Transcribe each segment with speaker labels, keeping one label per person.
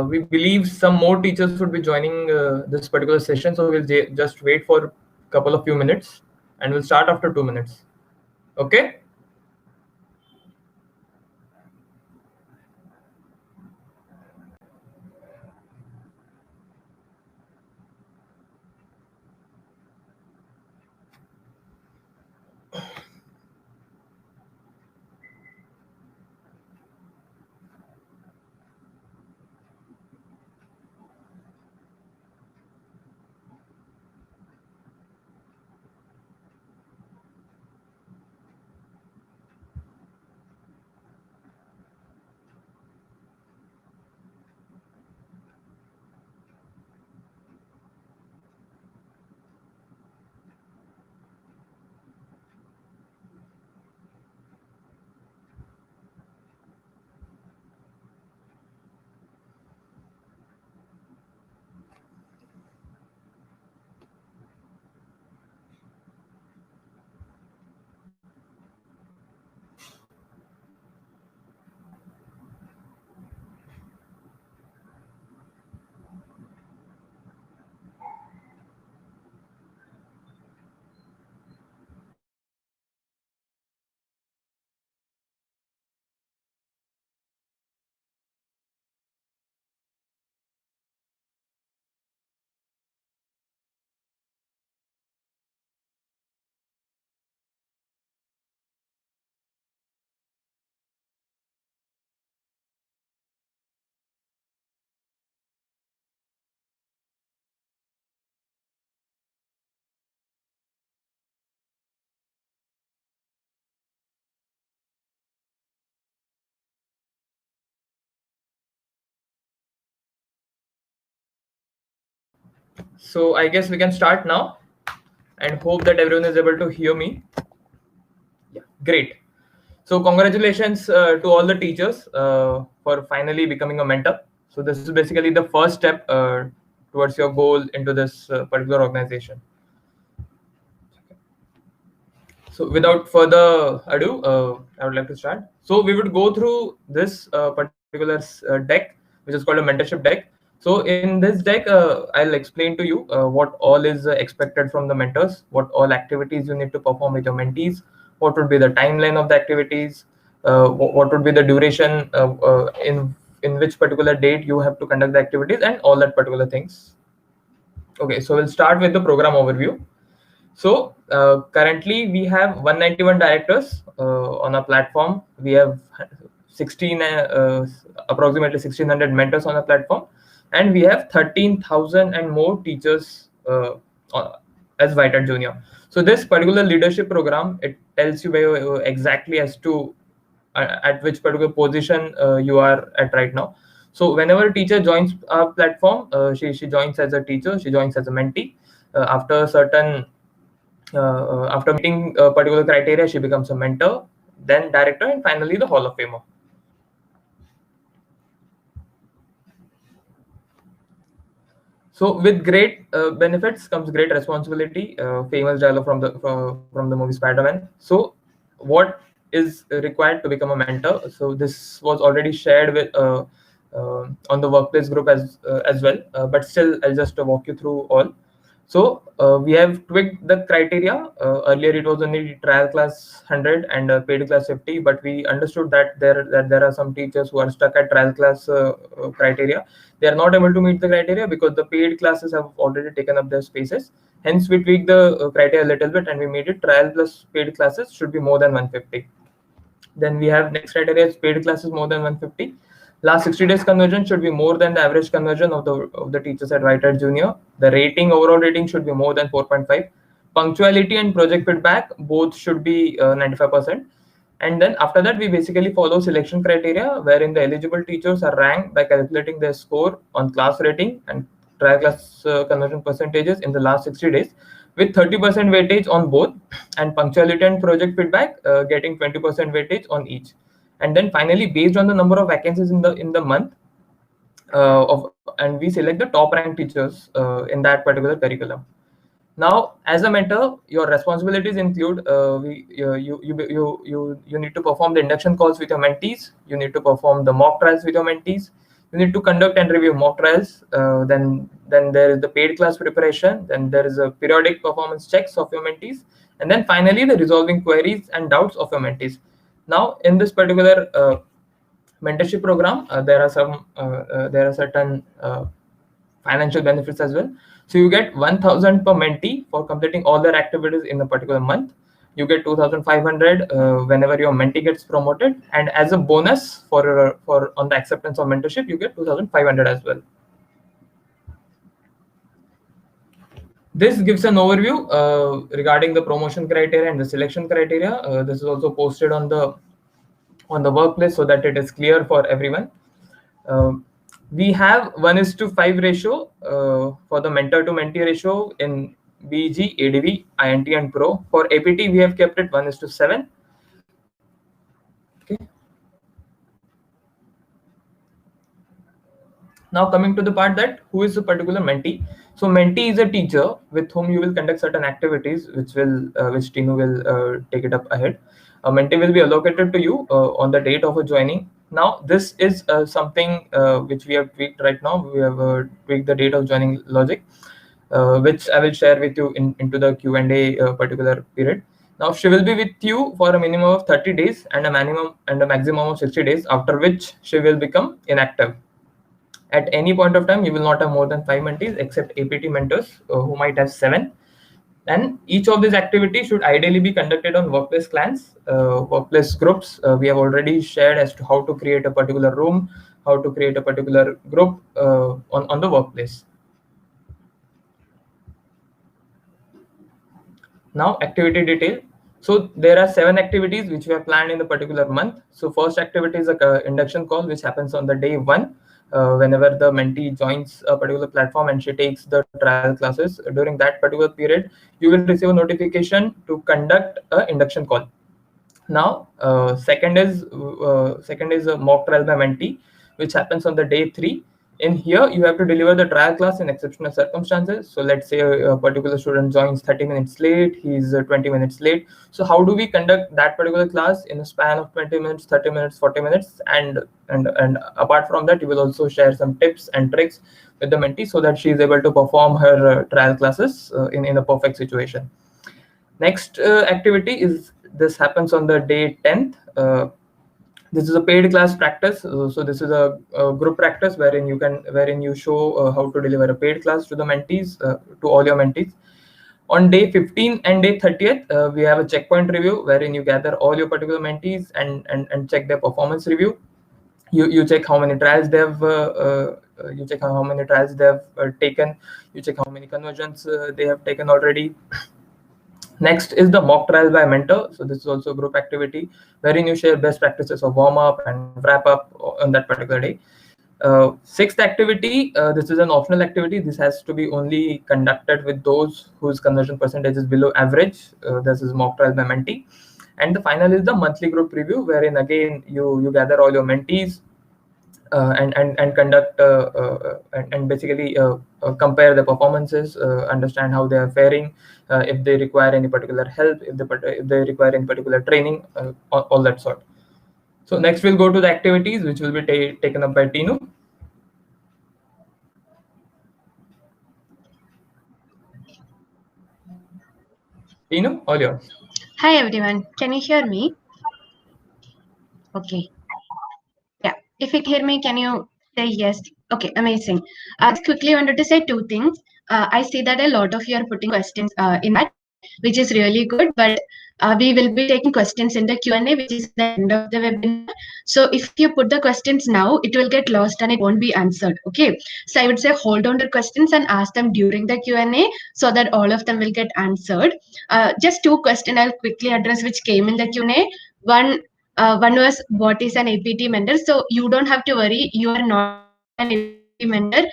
Speaker 1: We believe some more teachers would be joining this particular session, so we'll just wait for a couple of few minutes, and we'll start after 2 minutes. Okay. So I guess we can start now, and hope that everyone is able to hear me. Yeah, great. So congratulations to all the teachers for finally becoming a mentor. So this is basically the first step towards your goal into this particular organization. So without further ado, I would like to start. So we would go through this particular deck, which is called a mentorship deck. So in this deck, I'll explain to you what all is expected from the mentors, what all activities you need to perform with your mentees, what would be the timeline of the activities, what would be the duration in which particular date you have to conduct the activities, and all that particular things. Okay, so we'll start with the program overview. So currently we have 191 directors on our platform. We have approximately 1600 mentors on the platform, and we have 13,000 and more teachers as White Junior. So this particular leadership program, it tells you exactly as to at which particular position you are at right now. So whenever a teacher joins our platform, she joins as a teacher, she joins as a mentee. After certain after meeting a particular criteria, she becomes a mentor, then director, and finally the Hall of Famer. So with great benefits comes great responsibility. Famous dialogue from the movie Spider-Man. So what is required to become a mentor? So this was already shared with on the workplace group as well. But still, I'll just walk you through all. So we have tweaked the criteria. Earlier, it was only trial class 100 and paid class 50, but we understood that there are some teachers who are stuck at trial class criteria. They are not able to meet the criteria because the paid classes have already taken up their spaces. Hence, we tweaked the criteria a little bit, and we made it trial plus paid classes should be more than 150. Then we have next criteria is paid classes more than 150. Last 60 days conversion should be more than the average conversion of the teachers at White Hat Junior. The rating, overall rating should be more than 4.5. Punctuality and project feedback both should be 95%. And then after that, we basically follow selection criteria wherein the eligible teachers are ranked by calculating their score on class rating and trial class conversion percentages in the last 60 days, with 30% weightage on both, and punctuality and project feedback getting 20% weightage on each. And then finally, based on the number of vacancies in the month, and we select the top ranked teachers in that particular curriculum. Now, as a mentor, your responsibilities include you need to perform the induction calls with your mentees. You need to perform the mock trials with your mentees. You need to conduct and review mock trials. Then there is the paid class preparation. Then there is a periodic performance checks of your mentees, and then finally the resolving queries and doubts of your mentees. Now, in this particular mentorship program, there are certain financial benefits as well. So you get 1,000 per mentee for completing all their activities in a particular month. You get 2,500 whenever your mentee gets promoted, and as a bonus for on the acceptance of mentorship, you get 2,500 as well. This gives an overview regarding the promotion criteria and the selection criteria. This is also posted on the workplace so that it is clear for everyone. We have 1:5 ratio for the mentor to mentee ratio in BEG, ADV, INT, and Pro. For APT, we have kept it 1:7. Okay. Now coming to the part that who is a particular mentee. So mentee is a teacher with whom you will conduct certain activities, which Tinu will take it up ahead. A mentee will be allocated to you on the date of a joining. Now this is something which we have tweaked right now. We have tweaked the date of joining logic, which I will share with you into the Q&A particular period. Now she will be with you for a minimum of 30 days and a maximum of 60 days, after which she will become inactive. At any point of time, you will not have more than 5 mentees except APT mentors who might have 7. And each of these activities should ideally be conducted on workplace clans, workplace groups. We have already shared as to how to create a particular room, how to create a particular group on the workplace. Now, activity detail. So there are 7 activities which we have planned in the particular month. So first activity is a induction call, which happens on the day 1. Whenever the mentee joins a particular platform and she takes the trial classes, during that particular period, you will receive a notification to conduct an induction call. Now, second is a mock trial by mentee, which happens on the day 3. In here, you have to deliver the trial class in exceptional circumstances. So let's say a particular student joins 30 minutes late, he's 20 minutes late. So how do we conduct that particular class in a span of 20 minutes, 30 minutes, 40 minutes? And apart from that, you will also share some tips and tricks with the mentee so that she is able to perform her trial classes in a perfect situation. Next activity is, this happens on the day 10th. This is a paid class practice. So this is a group practice wherein you show how to deliver a paid class to the mentees, to all your mentees. On day 15 and day 30th, we have a checkpoint review wherein you gather all your particular mentees and check their performance review. You check how many trials they've taken. You check how many conversions they have taken already. Next is the mock trial by mentor. So this is also a group activity wherein you share best practices of warm up and wrap up on that particular day. Sixth activity, this is an optional activity. This has to be only conducted with those whose conversion percentage is below average. This is mock trial by mentee. And the final is the monthly group review, wherein again you gather all your mentees and conduct and basically compare the performances, understand how they are faring, if they require any particular help, if they require any particular training, all that sort. So next we'll go to the activities, which will be taken up by Tinu. Tinu, all yours.
Speaker 2: Hi everyone, can you hear me? Okay. Yeah, if you hear me, can you say yes? Okay, amazing. I just quickly wanted to say 2 things. I see that a lot of you are putting questions in that, which is really good, but we will be taking questions in the Q&A, which is the end of the webinar. So if you put the questions now, it will get lost and it won't be answered. Okay, so I would say hold on to questions and ask them during the Q&A so that all of them will get answered. Just 2 questions I'll quickly address which came in the Q&A. One was, what is an APT mentor? So you don't have to worry, you are not an APT mentor.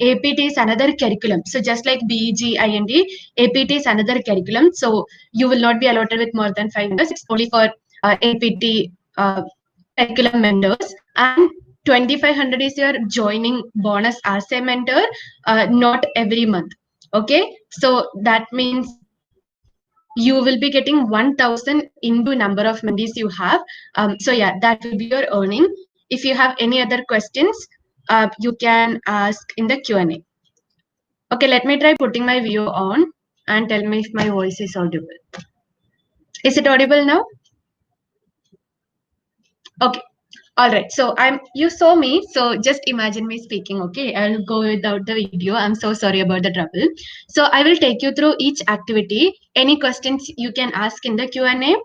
Speaker 2: APT is another curriculum. So just like BEG, IND, APT is another curriculum. So you will not be allotted with more than 5 mentors. It's only for APT curriculum mentors. And 2,500 is your joining bonus as a mentor, not every month. Okay, so that means you will be getting 1,000 into number of mentees you have. So yeah, that will be your earning. If you have any other questions, you can ask in the Q&A. Okay, let me try putting my video on and tell me if my voice is audible. Is it audible now? Okay. All right. So you saw me. So just imagine me speaking. Okay. I'll go without the video. I'm so sorry about the trouble. So I will take you through each activity. Any questions you can ask in the Q&A.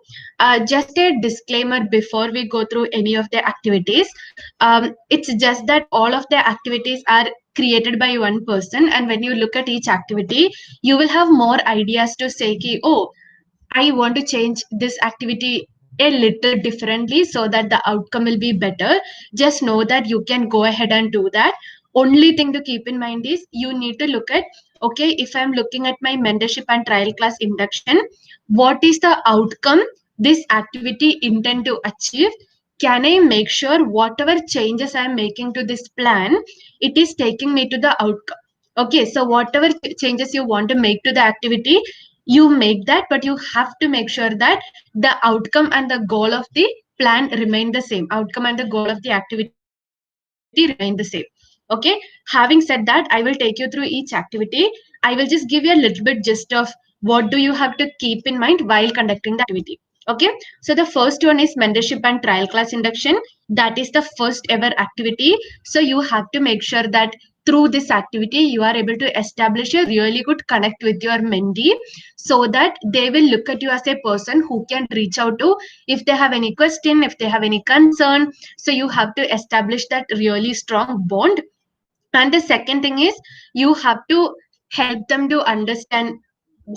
Speaker 2: Just a disclaimer before we go through any of the activities. It's just that all of the activities are created by one person. And when you look at each activity, you will have more ideas to say, ki, oh, I want to change this activity a little differently so that the outcome will be better. Just know that you can go ahead and do that. Only thing to keep in mind is you need to look at, okay, if I'm looking at my mentorship and trial class induction, what is the outcome this activity intend to achieve? Can I make sure whatever changes I'm making to this plan, it is taking me to the outcome? Okay, so whatever changes you want to make to the activity, you make that, but you have to make sure that the outcome and the goal of the plan remain the same. Outcome and the goal of the activity remain the same. Okay, having said that, I will take you through each activity. I will just give you a little bit gist of what do you have to keep in mind while conducting the activity. Okay, so the first one is mentorship and trial class induction. That is the first ever activity. So you have to make sure that through this activity you are able to establish a really good connect with your mentee, so that they will look at you as a person who can reach out to if they have any question, if they have any concern. So you have to establish that really strong bond. And the second thing is you have to help them to understand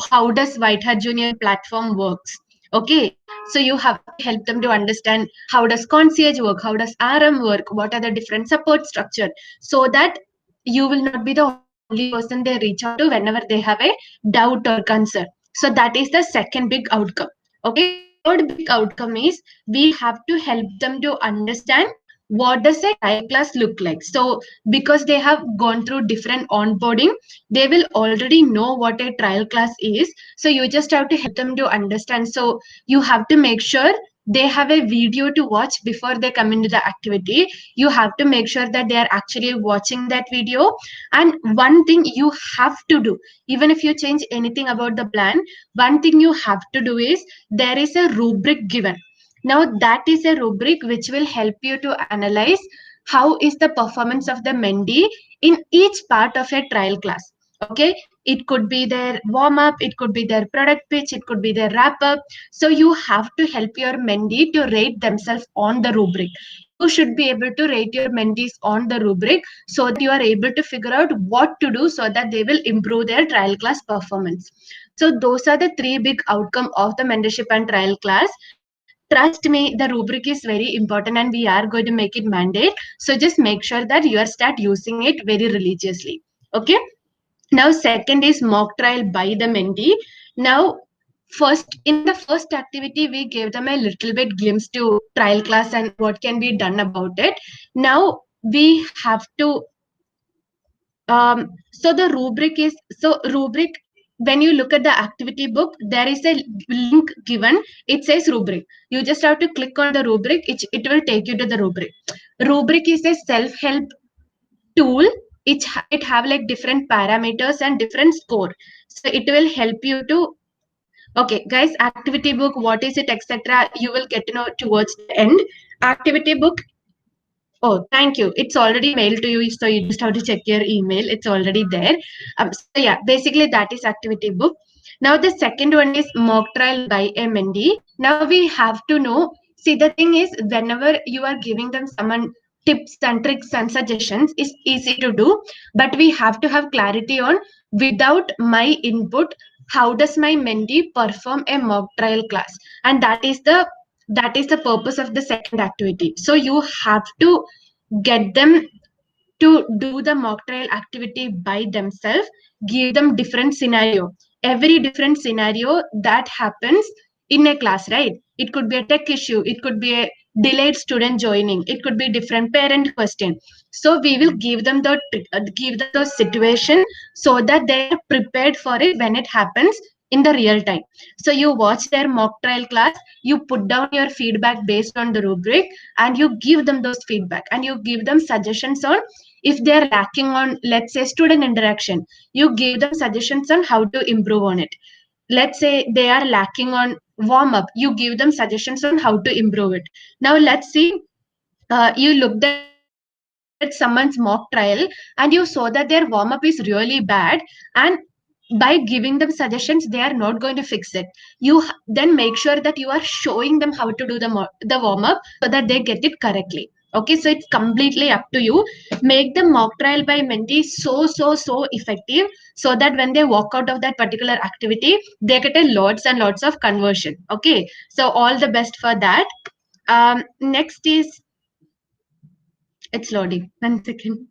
Speaker 2: how does White Hat Junior platform works. Okay, so you have to help them to understand how does concierge work, how does RM work, what are the different support structure, so that you will not be the only person they reach out to whenever they have a doubt or concern. So that is the second big outcome. Okay, third big outcome is we have to help them to understand what does a trial class look like. So because they have gone through different onboarding, they will already know what a trial class is. So you just have to help them to understand. So you have to make sure they have a video to watch before they come into the activity. You have to make sure that they are actually watching that video. And one thing you have to do, even if you change anything about the plan, one thing you have to do is there is a rubric given. Now that is a rubric which will help you to analyze how is the performance of the mentee in each part of a trial class. Okay, it could be their warm up, it could be their product pitch, it could be their wrap up. So you have to help your mentee to rate themselves on the rubric. You should be able to rate your mentees on the rubric so that you are able to figure out what to do so that they will improve their trial class performance. So those are the three big outcomes of the mentorship and trial class. Trust me, the rubric is very important and we are going to make it mandate. So just make sure that you are start using it very religiously. Okay. Now, second is mock trial by the mentee. Now, in the first activity, we gave them a little bit glimpse to trial class and what can be done about it. Now, we have to so the rubric is rubric. When you look at the activity book, there is a link given. It says rubric. You just have to click on the rubric. It will take you to the rubric. Rubric is a self-help tool. It have like different parameters and different score. So it will help you to. Okay, guys, activity book, what is it, etc. You will get to know towards the end. Activity book. Oh, thank you. It's already mailed to you, so you just have to check your email. It's already there. So yeah, basically that is activity book. Now the second one is mock trial by a mentee. Now we have to know. See, the thing is, whenever you are giving them someone tips and tricks and suggestions, is easy to do, but we have to have clarity on without my input, how does my mentee perform a mock trial class, and that is the purpose of the second activity. So you have to get them to do the mock trial activity by themselves, give them different scenario. Every different scenario that happens in a class, right? It could be a tech issue, it could be a delayed student joining, it could be different parent question. So we will give them the situation so that they are prepared for it when it happens in the real time. So you watch their mock trial class, you put down your feedback based on the rubric, and you give them those feedback and you give them suggestions on If they're lacking on, let's say, student interaction, you give them suggestions on how to improve on it. Let's say they are lacking on warm up, you give them suggestions on how to improve it. Now let's see, you looked at someone's mock trial and you saw that their warm up is really bad, and by giving them suggestions they are not going to fix it. Then make sure that you are showing them how to do the warm up so that they get it correctly. Okay, so it's completely up to you. Make the mock trial by mentee so effective, so that when they walk out of that particular activity they get a lots and lots of conversion. Okay, so all the best for that. Next is, it's loading, 1 second.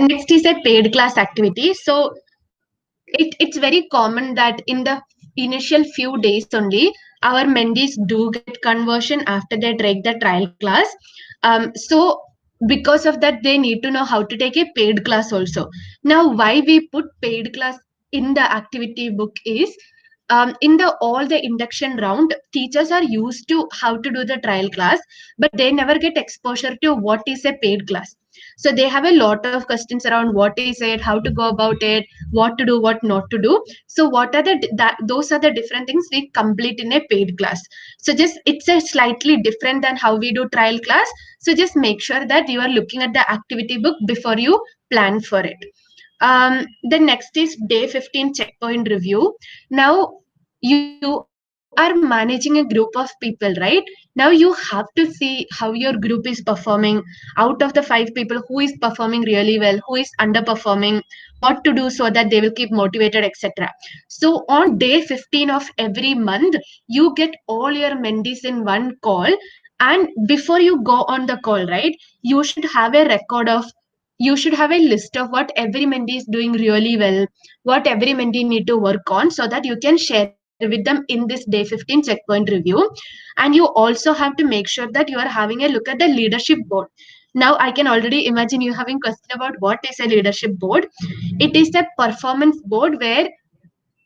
Speaker 2: Next is a paid class activity. So it's very common that in the initial few days only our mentees do get conversion after they take the trial class. So because of that they need to know how to take a paid class also. Now why we put paid class in the activity book is, in the all the induction round teachers are used to how to do the trial class, but they never get exposure to what is a paid class. So they have a lot of questions around what is it, how to go about it, what to do, what not to do. So what are those are the different things we complete in a paid class. So just it's a slightly different than how we do trial class. So just make sure that you are looking at the activity book before you plan for it. The next is day 15 checkpoint review. Now you are managing a group of people, right? Now you have to see how your group is performing. Out of the 5 people, who is performing really well, who is underperforming, what to do so that they will keep motivated, etc. So on day 15 of every month you get all your mentees in one call, and before you go on the call, right, you should have a record of, you should have a list of what every mentee is doing really well, what every mentee need to work on, so that you can share with them in this day 15 checkpoint review. And you also have to make sure that you are having a look at the leadership board. Now I can already imagine you having question about what is a leadership board. It is a performance board where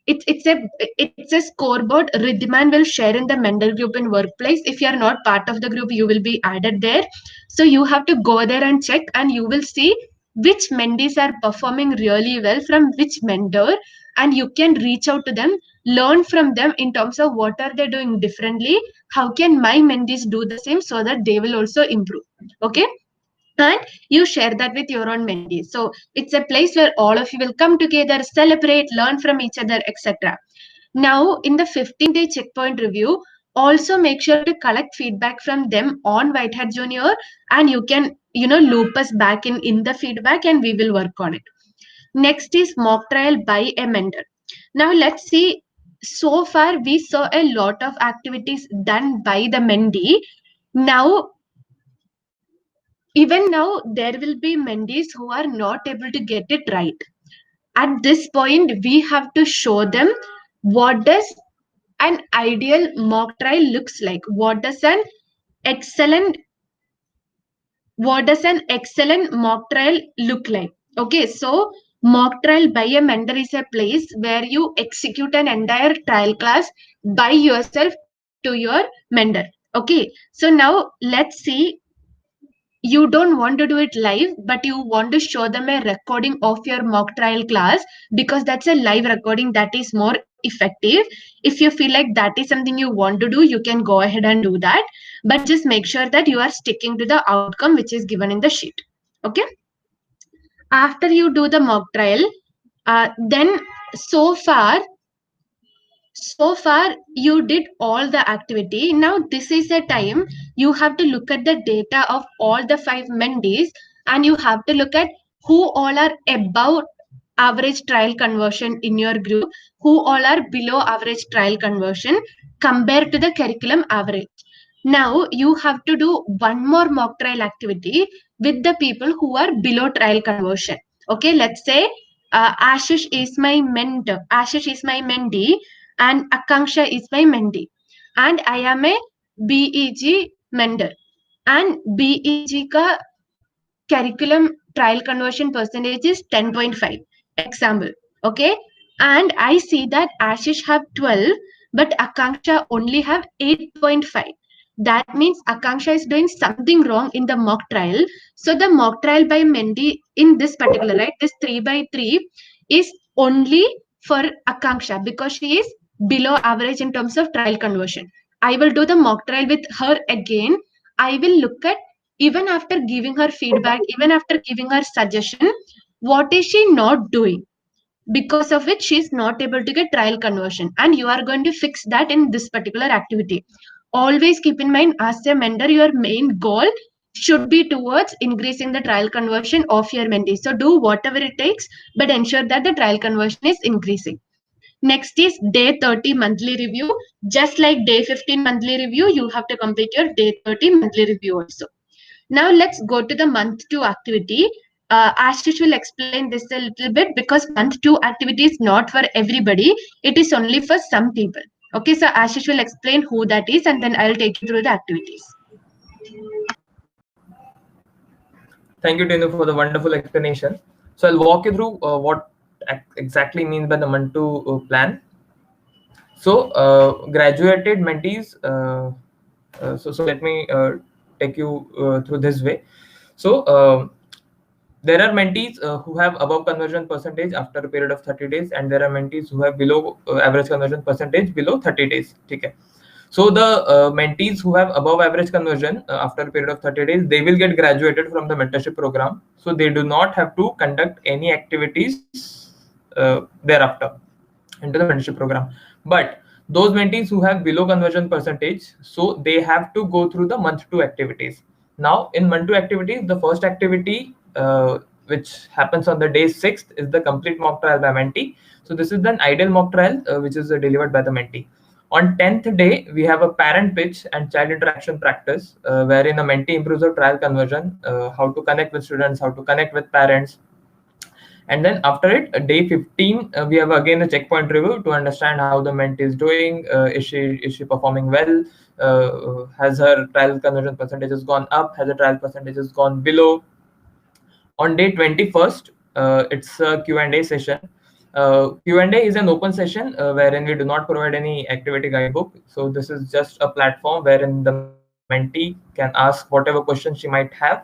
Speaker 2: it's a scoreboard Riddiman will share in the Mendel group in workplace. If you are not part of the group, you will be added there. So you have to go there and check, and you will see which mentees are performing really well from which mentor, and you can reach out to them, learn from them in terms of what are they doing differently, how can my mentees do the same so that they will also improve. Okay, and you share that with your own mentees. So it's a place where all of you will come together, celebrate, learn from each other, etc. Now in the 15-day checkpoint review, also make sure to collect feedback from them on White Hat Junior, and you can loop us back in the feedback and we will work on it. Next is mock trial by a mentor. Now let's see, so far we saw a lot of activities done by the mentee. Now even now there will be mentees who are not able to get it right. At this point we have to show them what does an ideal mock trial looks like, excellent what does an excellent mock trial look like. Okay, so mock trial by a mentor is a place where you execute an entire trial class by yourself to your mentor. Okay, so now let's see, you don't want to do it live, but you want to show them a recording of your mock trial class, because that's a live recording that is more effective. If you feel like that is something you want to do, you can go ahead and do that, but just make sure that you are sticking to the outcome which is given in the sheet. Okay, after you do the mock trial, then so far you did all the activity. Now this is a time you have to look at the data of all the 5 mentees, and you have to look at who all are above average trial conversion in your group, who all are below average trial conversion compared to the curriculum average. Now you have to do one more mock trial activity with the people who are below trial conversion. Okay, let's say Ashish is my mentor, Ashish is my mentee, and Akanksha is my mentee, and I am a BEG mentor, and BEG ka curriculum trial conversion percentage is 10.5 example. Okay, and I see that Ashish have 12 but Akanksha only have 8.5. that means Akanksha is doing something wrong in the mock trial. So the mock trial by Mendy in this particular, right, this 3/3 is only for Akanksha because she is below average in terms of trial conversion. I will do the mock trial with her again. I will look at, even after giving her feedback, even after giving her suggestion, what is she not doing, because of which she is not able to get trial conversion, and you are going to fix that in this particular activity. Always keep in mind, as a mentor, your main goal should be towards increasing the trial conversion of your mentee. So do whatever it takes, but ensure that the trial conversion is increasing. Next is day 30 monthly review. Just like day 15 monthly review, you have to complete your day 30 monthly review also. Now let's go to the month 2 activity. Ashish will explain this a little bit because month 2 activity is not for everybody. It is only for some people. Okay, so Ashish will explain who that is, and then I'll take you through the activities.
Speaker 1: Thank you, Tinu, for the wonderful explanation. So I'll walk you through what exactly means by the month 2 plan. So graduated mentees. So let me take you through this way. So there are mentees who have above conversion percentage after a period of 30 days, and there are mentees who have below average conversion percentage below 30 days. Okay. So the mentees who have above average conversion after a period of 30 days, they will get graduated from the mentorship program. So they do not have to conduct any activities thereafter into the mentorship program. But those mentees who have below conversion percentage, so they have to go through the month 2 activities. Now in month 2 activities, the first activity which happens on the day 6th is the complete mock trial by mentee. So this is an ideal mock trial which is delivered by the mentee. On 10th day, we have a parent pitch and child interaction practice, wherein a mentee improves her trial conversion, how to connect with students, how to connect with parents. And then after it, day 15, we have again a checkpoint review to understand how the mentee is doing. Is she performing well? Has her trial conversion percentages gone up? Has her trial percentages gone below? On day 21st, it's a Q&A session. Q&A is an open session wherein we do not provide any activity guidebook. So this is just a platform wherein the mentee can ask whatever questions she might have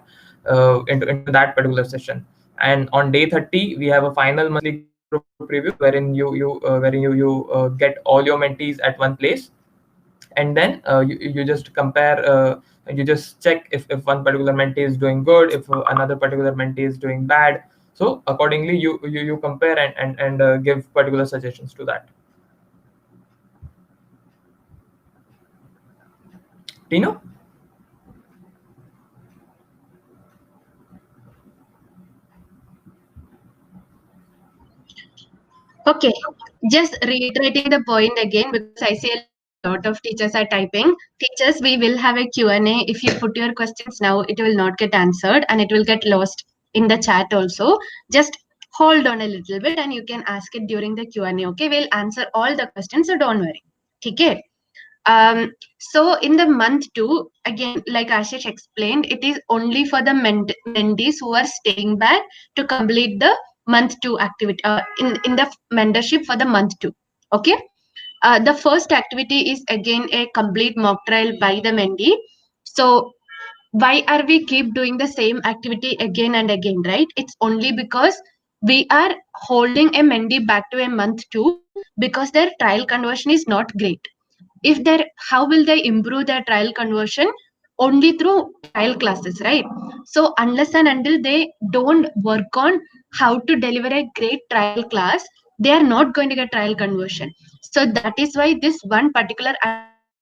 Speaker 1: into that particular session. And on day 30, we have a final monthly group review wherein you get all your mentees at one place, and then you just compare. You just check if one particular mentee is doing good, if another particular mentee is doing bad. So accordingly, you compare and give particular suggestions to that. Tino?
Speaker 2: Okay, just reiterating the point again because I see a lot of teachers are typing. Teachers, we will have a Q&A. If you put your questions now, it will not get answered and it will get lost in the chat also. Just hold on a little bit and you can ask it during the Q&A. Okay, we'll answer all the questions, so don't worry. Okay. So in the month 2, again, like Ashish explained, it is only for the mentees who are staying back to complete the month 2 activity in the mentorship for the month 2. Okay. The first activity is again a complete mock trial by the mentee. So why are we keep doing the same activity again and again, right? It's only because we are holding a mentee back to a month 2 because their trial conversion is not great. If they're, how will they improve their trial conversion? Only through trial classes, right? So unless and until they don't work on how to deliver a great trial class, they are not going to get trial conversion. So that is why this one particular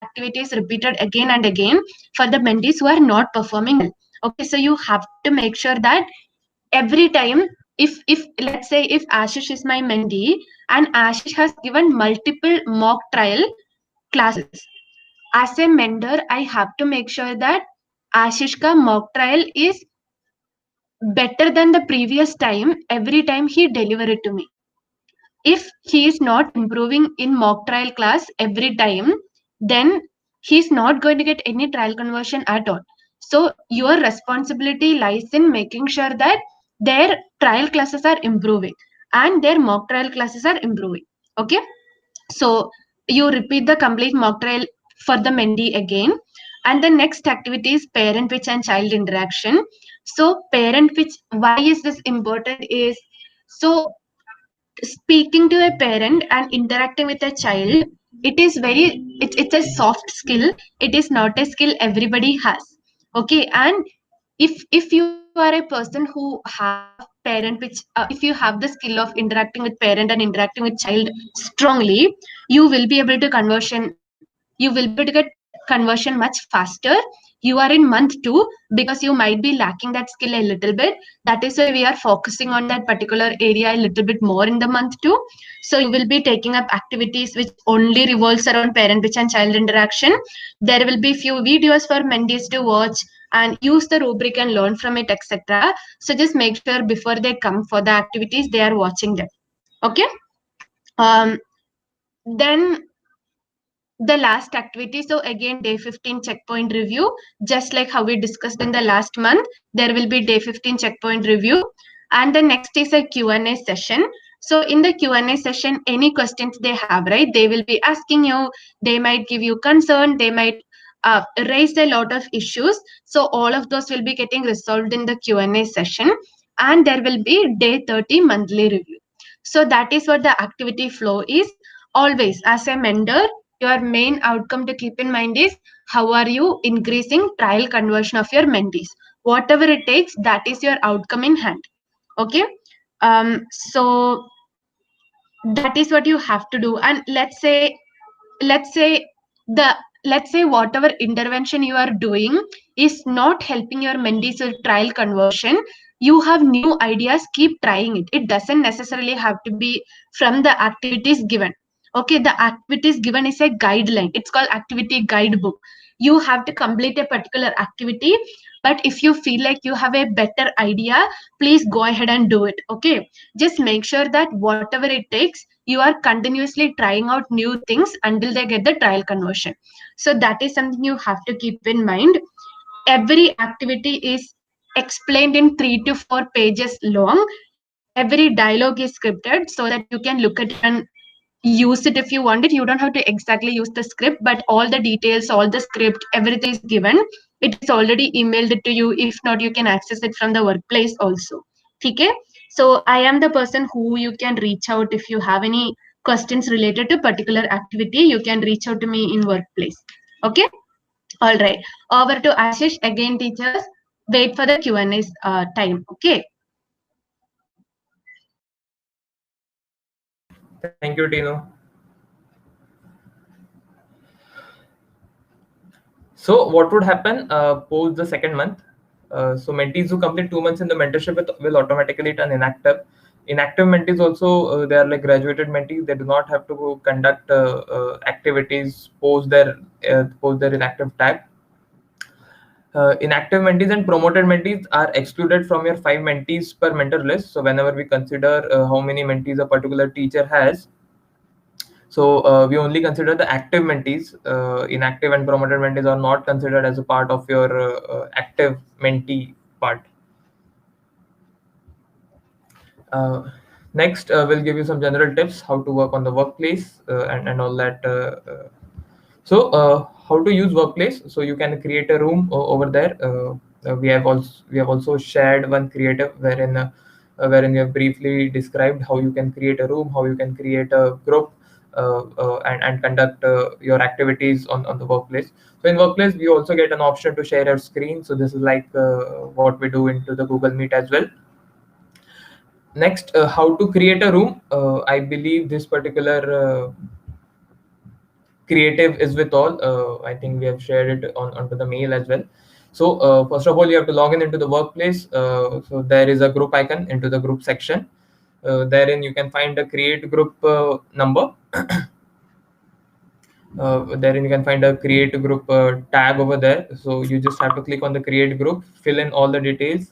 Speaker 2: activity is repeated again and again for the mentees who are not performing well. Okay, so you have to make sure that every time, if let's say if Ashish is my mentee and Ashish has given multiple mock trial classes, as a mentor, I have to make sure that Ashish ka mock trial is better than the previous time every time he deliver it to me. If he is not improving in mock trial class every time, then he's not going to get any trial conversion at all. So your responsibility lies in making sure that their trial classes are improving and their mock trial classes are improving. Okay. So you repeat the complete mock trial for the mentee again. And the next activity is parent pitch and child interaction. So parent pitch, why is this important is, so speaking to a parent and interacting with a child, it is very, it's a soft skill. It is not a skill everybody has. Okay, and if you are a person who have parent which if you have the skill of interacting with parent and interacting with child strongly, you will be able to you will be able to get conversion much faster. You are in month 2 because you might be lacking that skill a little bit. That is why we are focusing on that particular area a little bit more in the month 2. So you will be taking up activities which only revolves around parent pitch and child interaction. There will be few videos for mentees to watch and use the rubric and learn from it, etc. So just make sure before they come for the activities they are watching them. Okay. Then the last activity, so again day 15 checkpoint review, just like how we discussed in the last month, there will be day 15 checkpoint review. And the next is a Q&A session. So in the Q&A session, any questions they have, right, they will be asking you, they might give you concern, they might raise a lot of issues. So all of those will be getting resolved in the Q&A session. And there will be day 30 monthly review. So that is what the activity flow is. Always as a mentor, your main outcome to keep in mind is how are you increasing trial conversion of your mentees. Whatever it takes, that is your outcome in hand. Okay. So that is what you have to do. And let's say the let's say whatever intervention you are doing is not helping your mentees with trial conversion, you have new ideas, keep trying it. It doesn't necessarily have to be from the activities given. Okay, the activities given is a guideline, it's called activity guidebook. You have to complete a particular activity, but if you feel like you have a better idea, please go ahead and do it. Okay, just make sure that whatever it takes, you are continuously trying out new things until they get the trial conversion. So that is something you have to keep in mind. Every activity is explained in 3 to 4 pages long. Every dialogue is scripted so that you can look at it and use it if you want it. You don't have to exactly use the script, but all the details, all the script, everything is given. It is already emailed it to you. If not, you can access it from the workplace also. Okay. So I am the person who you can reach out if you have any questions related to particular activity. You can reach out to me in workplace. Okay. All right. Over to Ashish again, teachers. Wait for the Q&A time. Okay.
Speaker 1: Thank you, Tino. So what would happen post the second month? So mentees who complete 2 months in the mentorship will automatically turn inactive. Inactive mentees also, they are like graduated mentees. They do not have to conduct activities post their inactive tag. Inactive mentees and promoted mentees are excluded from your 5 mentees per mentor list. So whenever we consider how many mentees a particular teacher has, so we only consider the active mentees. Inactive and promoted mentees are not considered as a part of your active mentee part. Next, we'll give you some general tips how to work on the workplace and all that. So how to use workplace? So you can create a room over there. We have also shared one creative wherein we have briefly described how you can create a room, how you can create a group, and conduct your activities on the workplace. So in workplace, we also get an option to share your screen. So this is like what we do into the Google Meet as well. Next, how to create a room. I believe this particular creative is with all. I think we have shared it onto the mail as well. So first of all, you have to log in into the workplace. So there is a group icon into the group section. Therein you can find a create group number. Therein you can find a create group tag over there. So you just have to click on the create group, fill in all the details,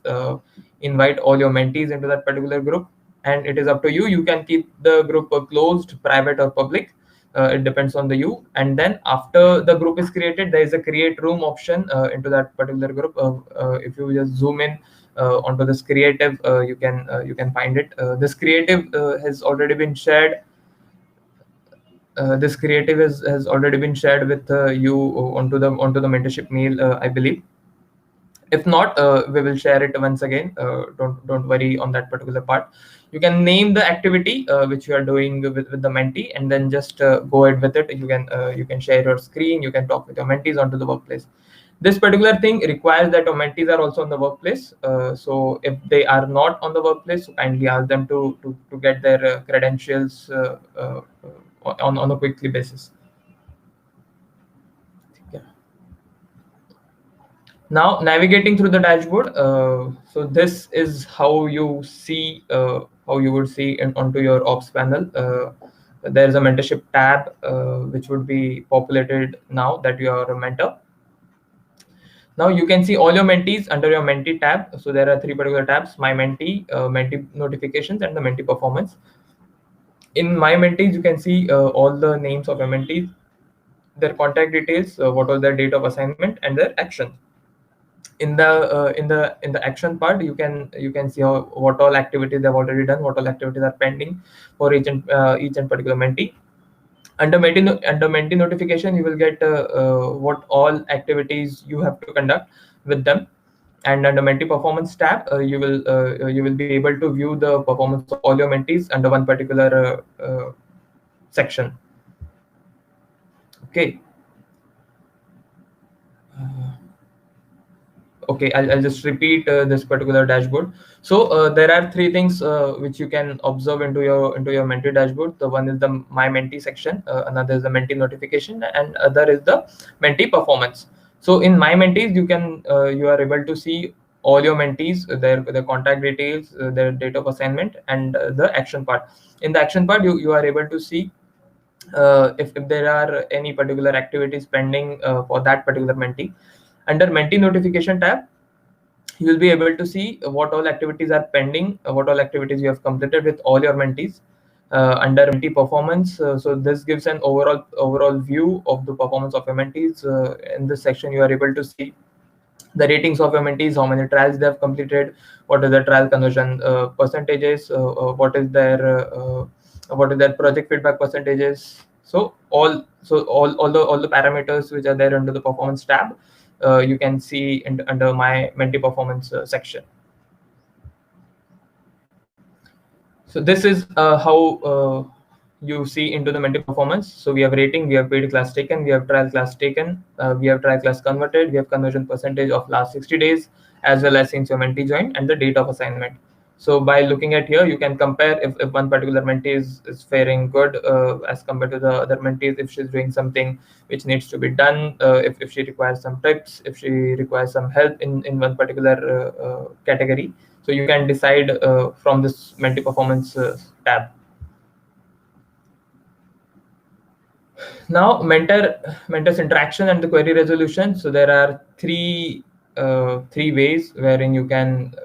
Speaker 1: invite all your mentees into that particular group, and it is up to you. You can keep the group closed, private, or public. It depends on you. And then after the group is created, there is a create room option into that particular group. If you just zoom in onto this creative, you can find it. This creative has already been shared this creative has already been shared with you onto the mentorship mail, I believe. If not, we will share it once again. Don't worry on that particular part. You can name the activity which you are doing with the mentee, and then just go ahead with it. You can share your screen. You can talk with your mentees onto the workplace. This particular thing requires that your mentees are also on the workplace. So if they are not on the workplace, so kindly ask them to get their credentials on a quickly basis. Yeah. Now navigating through the dashboard. So this is how you see how you would see onto your ops panel. There is a mentorship tab which would be populated now that you are a mentor. Now you can see all your mentees under your mentee tab. So there are three particular tabs: my mentee, mentee notifications, and the mentee performance. In my mentees, you can see all the names of your mentees, their contact details, what was their date of assignment, and their action. In the action part, you can see what all activities they've already done, what all activities are pending for each and particular mentee. Under mentee notification, you will get what all activities you have to conduct with them. And under mentee performance tab, you will be able to view the performance of all your mentees under one particular section. Okay. Okay, I'll just repeat this particular dashboard. So there are three things which you can observe into your mentee dashboard. The one is the my mentee section, another is the mentee notification, and other is the mentee performance. So in my mentees, you are able to see all your mentees, their contact details, their date of assignment, and the action part. In the action part, you are able to see if there are any particular activities pending for that particular mentee. Under mentee notification tab, you will be able to see what all activities are pending, what all activities you have completed with all your mentees. Under mentee performance, so this gives an overall view of the performance of your mentees. In this section, you are able to see the ratings of your mentees, how many trials they have completed, what is the trial conversion percentages, what is their project feedback percentages. So all the parameters which are there under the performance tab, you can see under my mentee performance section. So this is how you see into the mentee performance. So we have rating, we have paid class taken, we have trial class taken, we have trial class converted, we have conversion percentage of last 60 days, as well as since your mentee joined, and the date of assignment. So by looking at here, you can compare if one particular mentee is faring good as compared to the other mentees, if she's doing something which needs to be done, if she requires some tips, if she requires some help in one particular category. So you can decide from this mentee performance tab. Now mentor's interaction and the query resolution. So there are three ways wherein you can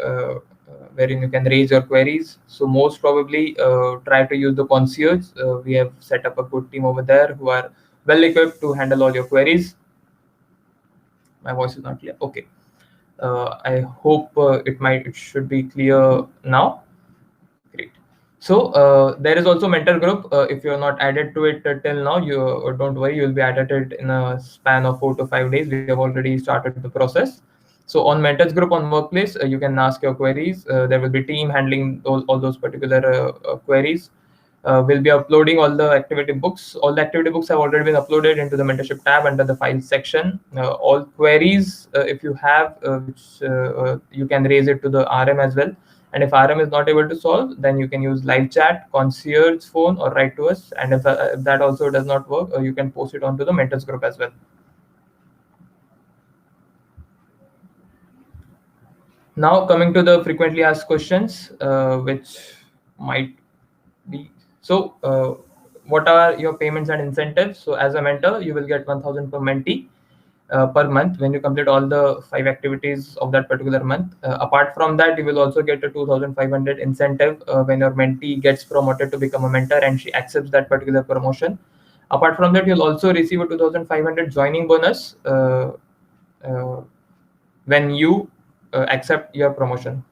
Speaker 1: raise your queries. So most probably try to use the concierge. We have set up a good team over there who are well equipped to handle all your queries. My voice is not clear. Okay. I hope it should be clear now. Great. So there is also mentor group. If you're not added to it till now, you don't worry, you'll be added in a span of 4 to 5 days. We have already started the process. So on mentors group on workplace, you can ask your queries. There will be team handling all those particular queries. We'll be uploading all the activity books. All the activity books have already been uploaded into the mentorship tab under the files section. All queries, if you have, which you can raise it to the RM as well. And if RM is not able to solve, then you can use live chat, concierge phone, or write to us. And if that also does not work, you can post it onto the mentors group as well. Now coming to the frequently asked questions, which might be, so what are your payments and incentives? So as a mentor, you will get 1,000 per mentee per month when you complete all the 5 activities of that particular month. Apart from that, you will also get a 2,500 incentive when your mentee gets promoted to become a mentor and she accepts that particular promotion. Apart from that, you'll also receive a 2,500 joining bonus when you accept your promotion.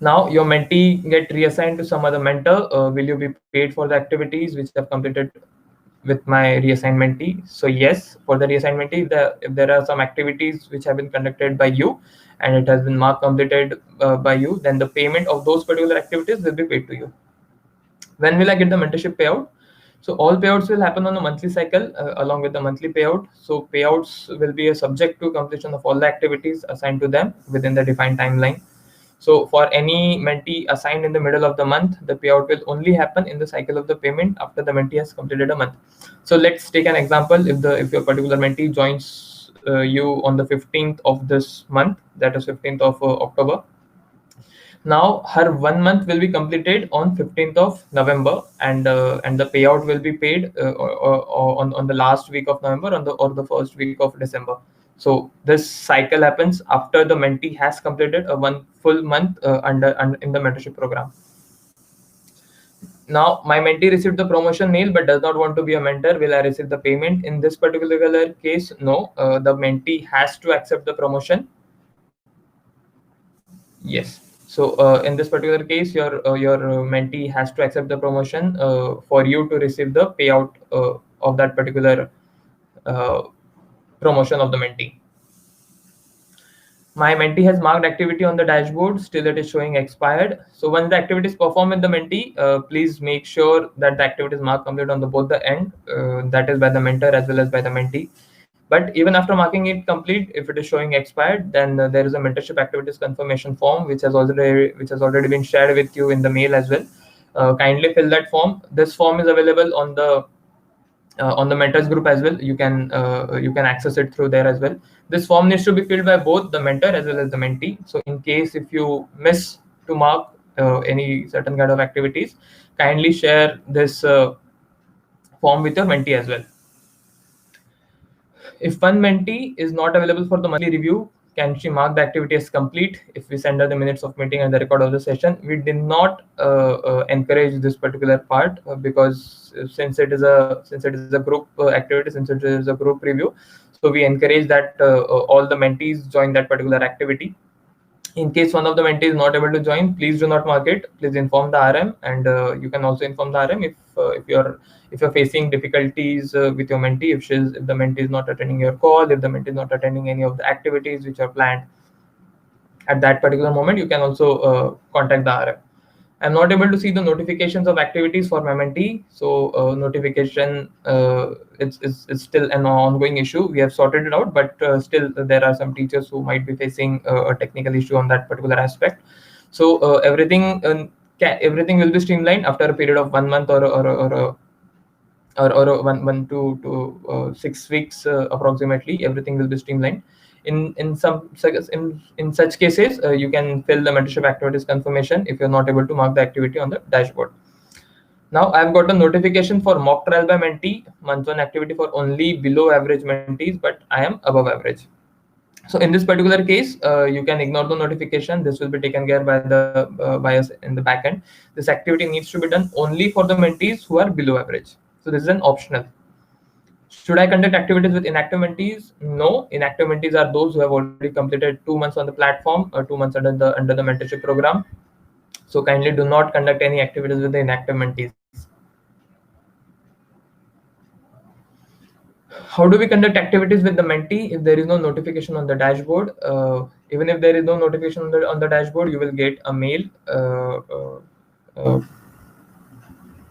Speaker 1: Now your mentee get reassigned to some other mentor. Will you be paid for the activities which have completed with my reassigned mentee. So yes, for the reassigned mentee, if there are some activities which have been conducted by you and it has been marked completed by you, then the payment of those particular activities will be paid to you. When will I get the mentorship payout? So all payouts will happen on a monthly cycle along with the monthly payout. So payouts will be a subject to completion of all the activities assigned to them within the defined timeline. So for any mentee assigned in the middle of the month, the payout will only happen in the cycle of the payment after the mentee has completed a month. So let's take an example. If your particular mentee joins you on the 15th of this month, that is 15th of October, now her 1 month will be completed on 15th of November, and the payout will be paid on the last week of November or the first week of December. So this cycle happens after the mentee has completed a 1 full month in the mentorship program. Now my mentee received the promotion mail but does not want to be a mentor. Will I receive the payment? In this particular case, no. The mentee has to accept the promotion. Yes. So in this particular case, your mentee has to accept the promotion for you to receive the payout of that particular promotion of the mentee. My mentee has marked activity on the dashboard. Still, it is showing expired. So once the activity is performed with the mentee, please make sure that the activity is marked complete on both the end, that is by the mentor as well as by the mentee. But even after marking it complete, if it is showing expired, then there is a mentorship activities confirmation form which has already been shared with you in the mail as well. Kindly fill that form. This form is available on the mentors group as well. You can access it through there as well. This form needs to be filled by both the mentor as well as the mentee. So in case if you miss to mark any certain kind of activities, kindly share this form with your mentee as well. If one mentee is not available for the monthly review, can she mark the activity as complete if we send her the minutes of meeting and the record of the session? We did not encourage this particular part because since it is a group activity, since it is a group review, so we encourage that all the mentees join that particular activity. In case one of the mentee is not able to join, please do not mark it. Please inform the RM, and you can also inform the RM if you're facing difficulties with your mentee, if the mentee is not attending your call, if the mentee is not attending any of the activities which are planned at that particular moment, you can also contact the RM. I'm not able to see the notifications of activities for my mentee. So notification it's still an ongoing issue. We have sorted it out, but still there are some teachers who might be facing a technical issue on that particular aspect. So everything will be streamlined after a period of 1 month or 1 to 6 weeks approximately. Everything will be streamlined. In such cases, you can fill the mentorship activities confirmation if you're not able to mark the activity on the dashboard. Now I've got a notification for mock trial by mentee, month 1 activity for only below average mentees, but I am above average. So in this particular case, you can ignore the notification. This will be taken care by us in the backend. This activity needs to be done only for the mentees who are below average. So this is an optional. Should I conduct activities with inactive mentees? No. Inactive mentees are those who have already completed 2 months on the platform or 2 months under the mentorship program. So kindly do not conduct any activities with the inactive mentees. How do we conduct activities with the mentee if there is no notification on the dashboard? Even if there is no notification on the dashboard, you will get a mail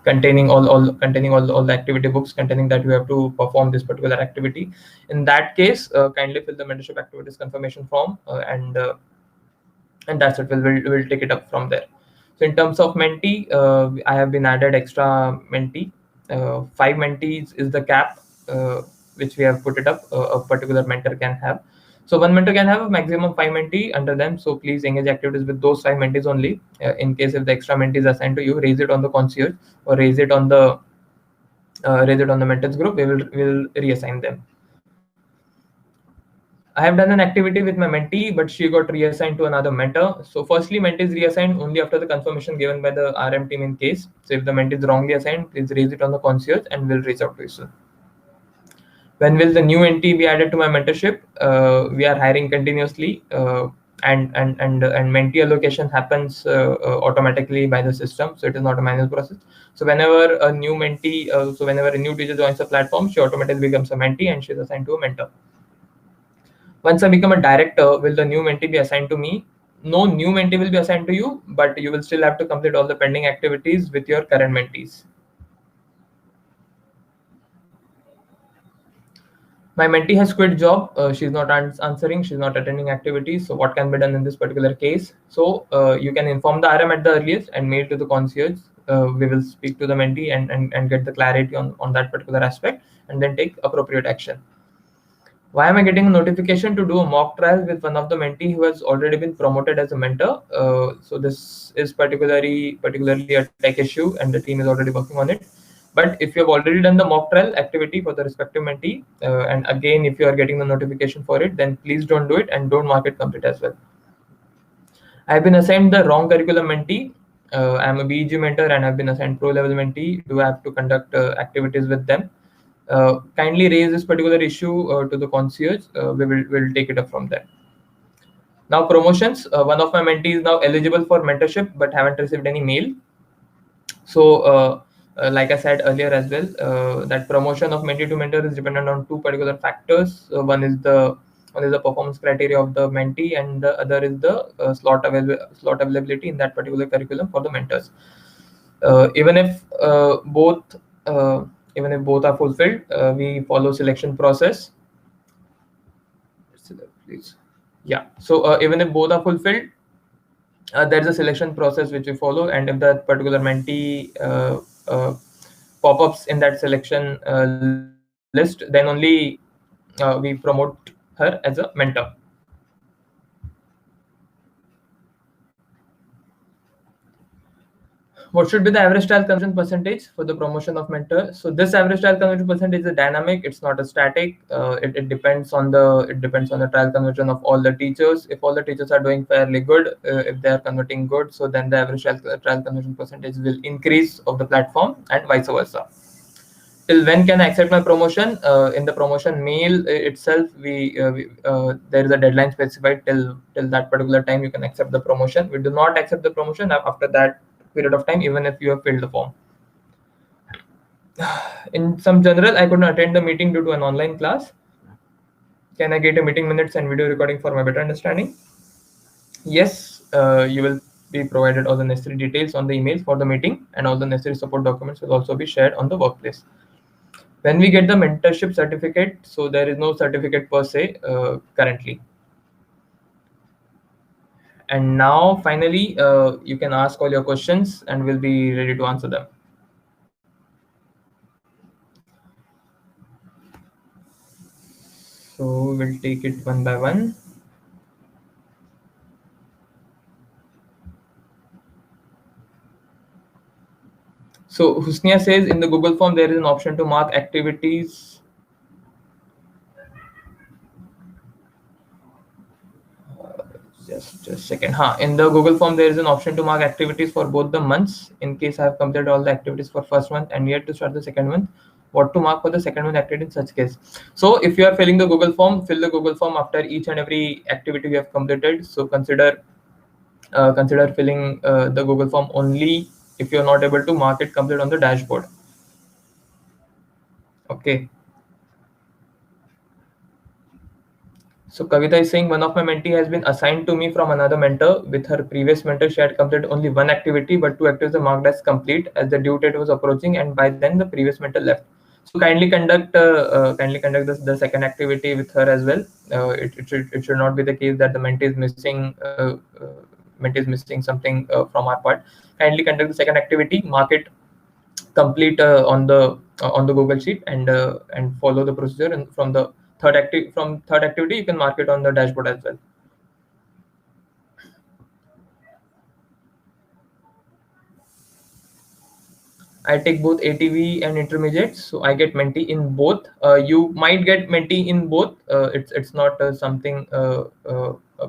Speaker 1: containing all the activity books containing that you have to perform this particular activity. In that case, kindly fill the mentorship activities confirmation form, and that's it. We'll take it up from there. So in terms of mentee, I have been added extra mentee. 5 mentees is the cap which we have put it up. A particular mentor can have. So one mentor can have a maximum 5 mentee under them. So please engage activities with those 5 mentees only. In case if the extra mentee is assigned to you, raise it on the concierge or raise it on the mentors group. We'll reassign them. I have done an activity with my mentee, but she got reassigned to another mentor. So firstly, mentee is reassigned only after the confirmation given by the RM team in case. So if the mentee is wrongly assigned, please raise it on the concierge and we'll reach out to you soon. When will the new entity be added to my mentorship? We are hiring continuously. and mentee allocation happens automatically by the system, so it is not a manual process. So whenever a new mentee, so whenever a new teacher joins the platform, she automatically becomes a mentee and she is assigned to a mentor. Once I become a director, will the new mentee be assigned to me? No new mentee will be assigned to you, but you will still have to complete all the pending activities with your current mentees. My mentee has quit job. She's not answering. She's not attending activities. So what can be done in this particular case? So you can inform the RM at the earliest and mail to the concierge. We will speak to the mentee and get the clarity on that particular aspect and then take appropriate action. Why am I getting a notification to do a mock trial with one of the mentee who has already been promoted as a mentor? So this is particularly a tech issue, and the team is already working on it. But if you have already done the mock trial activity for the respective mentee, and again, if you are getting the notification for it, then please don't do it and don't mark it complete as well. I have been assigned the wrong curriculum mentee. I'm a BEG mentor and I've been assigned pro level mentee. Do I have to conduct activities with them? Kindly raise this particular issue to the concierge. We'll take it up from there. Now promotions. One of my mentees is now eligible for mentorship but haven't received any mail. So like I said earlier as well, that promotion of mentee to mentor is dependent on two particular factors. One is the performance criteria of the mentee, and the other is the slot availability in that particular curriculum for the mentors. Even if both are fulfilled, we follow selection process. Please. Yeah. So even if both are fulfilled, there's a selection process which we follow, and if that particular mentee pop-ups in that selection list, then only we promote her as a mentor. What should be the average trial conversion percentage for the promotion of mentor? So this average trial conversion percentage is dynamic. It's not a static. It depends on the trial conversion of all the teachers. If all the teachers are doing fairly good, if they are converting good, so then the average trial conversion percentage will increase of the platform, and vice versa. Till when can I accept my promotion? In the promotion mail itself, there is a deadline specified. Till that particular time you can accept the promotion. We do not accept the promotion after that period of time, even if you have filled the form. In some general, I could not attend the meeting due to an online class. Can I get a meeting minutes and video recording for my better understanding? Yes, you will be provided all the necessary details on the email for the meeting, and all the necessary support documents will also be shared on the workplace. When we get the mentorship certificate, so there is no certificate per se currently. And now finally, you can ask all your questions and we'll be ready to answer them. So we'll take it one by one. So Husnia says in the Google form, there is an option to mark activities. Just a second. In the Google form, there is an option to mark activities for both the months. In case I have completed all the activities for first month and yet to start the second month, what to mark for the second month activity in such case? So if you are filling the Google form, fill the Google form after each and every activity you have completed. So consider filling the Google form only if you're not able to mark it complete on the dashboard. Okay. So Kavita is saying one of my mentee has been assigned to me from another mentor. With her previous mentor, she had completed only one activity, but two activities are marked as complete as the due date was approaching, and by then the previous mentor left. So kindly conduct the second activity with her as well. It should not be the case that the mentee is missing something from our part. Kindly conduct the second activity, mark it complete on the Google sheet, and follow the procedure. And from third activity, you can mark it on the dashboard as well. I take both ATV and intermediate, so I get mentee in both. You might get mentee in both. It's not something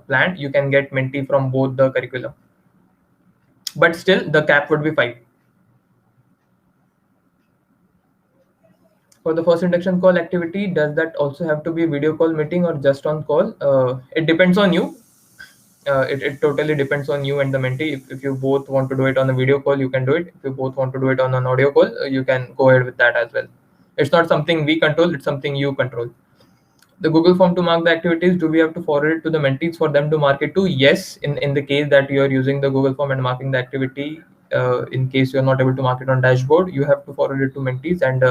Speaker 1: planned. You can get mentee from both the curriculum, but still the cap would be 5. For the first induction call activity, does that also have to be a video call meeting or just on call? It depends on you. It totally depends on you and the mentee. If you both want to do it on a video call, you can do it. If you both want to do it on an audio call, you can go ahead with that as well. It's not something we control, it's something you control. The Google form to mark the activities, do we have to forward it to the mentees for them to mark it to? Yes, in the case that you are using the Google form and marking the activity, in case you're not able to mark it on dashboard, you have to forward it to mentees and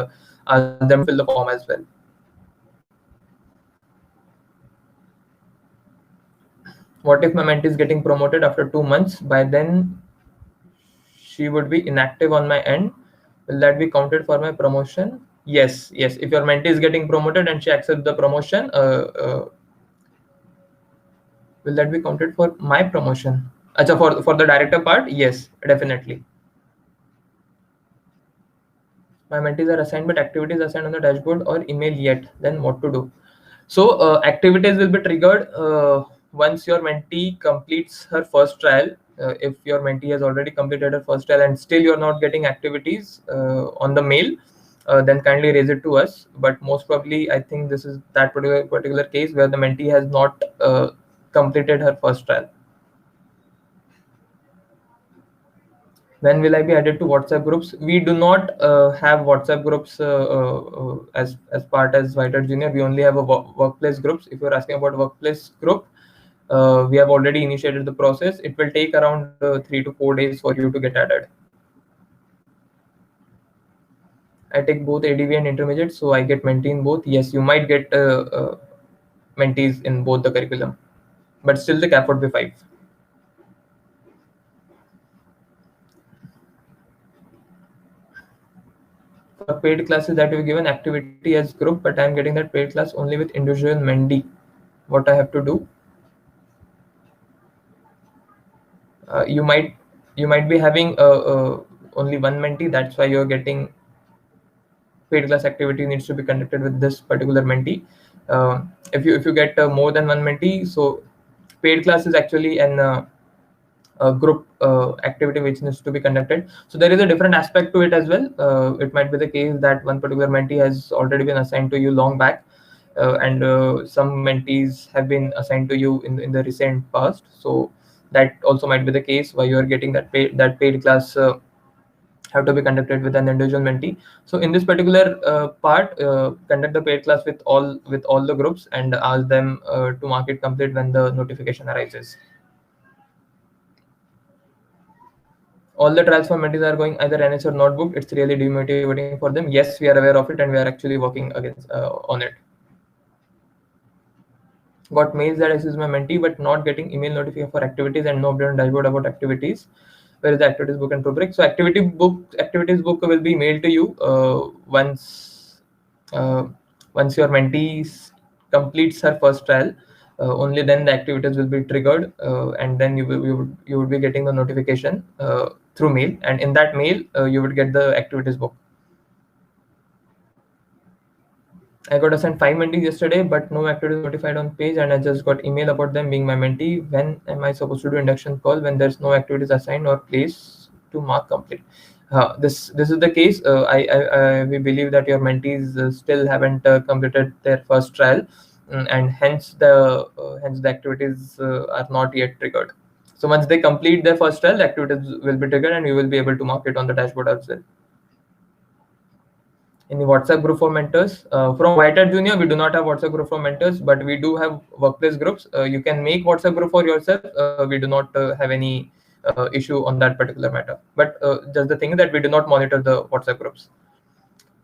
Speaker 1: ask them to fill the form as well. What if my mentee is getting promoted after 2 months? By then, she would be inactive on my end. Will that be counted for my promotion? Yes. If your mentee is getting promoted and she accepts the promotion, will that be counted for my promotion? Achha, for the director part, yes, definitely. My mentees are assigned, but activities assigned on the dashboard or email yet. Then what to do? So activities will be triggered once your mentee completes her first trial. If your mentee has already completed her first trial and still you're not getting activities on the mail, then kindly raise it to us. But most probably, I think this is that particular case where the mentee has not completed her first trial. When will I be added to WhatsApp groups? We do not have WhatsApp groups as part as White Junior. We only have a workplace groups. If you're asking about workplace group, we have already initiated the process. It will take around 3 to 4 days for you to get added. I take both ADV and intermediate, so I get mentee in both. Yes, you might get mentees in both the curriculum, but still the cap would be 5. For paid classes that we've given activity as group, but I'm getting that paid class only with individual mentee. What I have to do? You might be having only one mentee. That's why you're getting paid class activity needs to be conducted with this particular mentee. If you get more than one mentee, so paid class is actually a group activity which needs to be conducted. So there is a different aspect to it as well. It might be the case that one particular mentee has already been assigned to you long back, and some mentees have been assigned to you in the recent past. So that also might be the case why you are getting that paid class have to be conducted with an individual mentee. So in this particular part, conduct the paid class with all the groups and ask them to mark it complete when the notification arises. All the trials for mentees are going either NH or not booked. It's really demotivating for them. Yes, we are aware of it and we are actually working against on it. Got mails that I use my mentee but not getting email notification for activities and no update on dashboard about activities. Where is the activities book and rubric? So activities book will be mailed to you once your mentee completes her first trial. Only then the activities will be triggered, and then you would be getting the notification through mail, and in that mail you would get the activities book. I got assigned 5 mentees yesterday, but no activities notified on page, and I just got email about them being my mentee. When am I supposed to do induction call when there's no activities assigned or place to mark complete? This is the case. We believe that your mentees still haven't completed their first trial, and hence the activities are not yet triggered. So once they complete their first trial, the activities will be triggered, and you will be able to mark it on the dashboard as well. In the WhatsApp group for mentors. From White Hat Junior, we do not have WhatsApp group for mentors, but we do have workplace groups. You can make WhatsApp group for yourself. We do not have any issue on that particular matter. But just the thing is that we do not monitor the WhatsApp groups.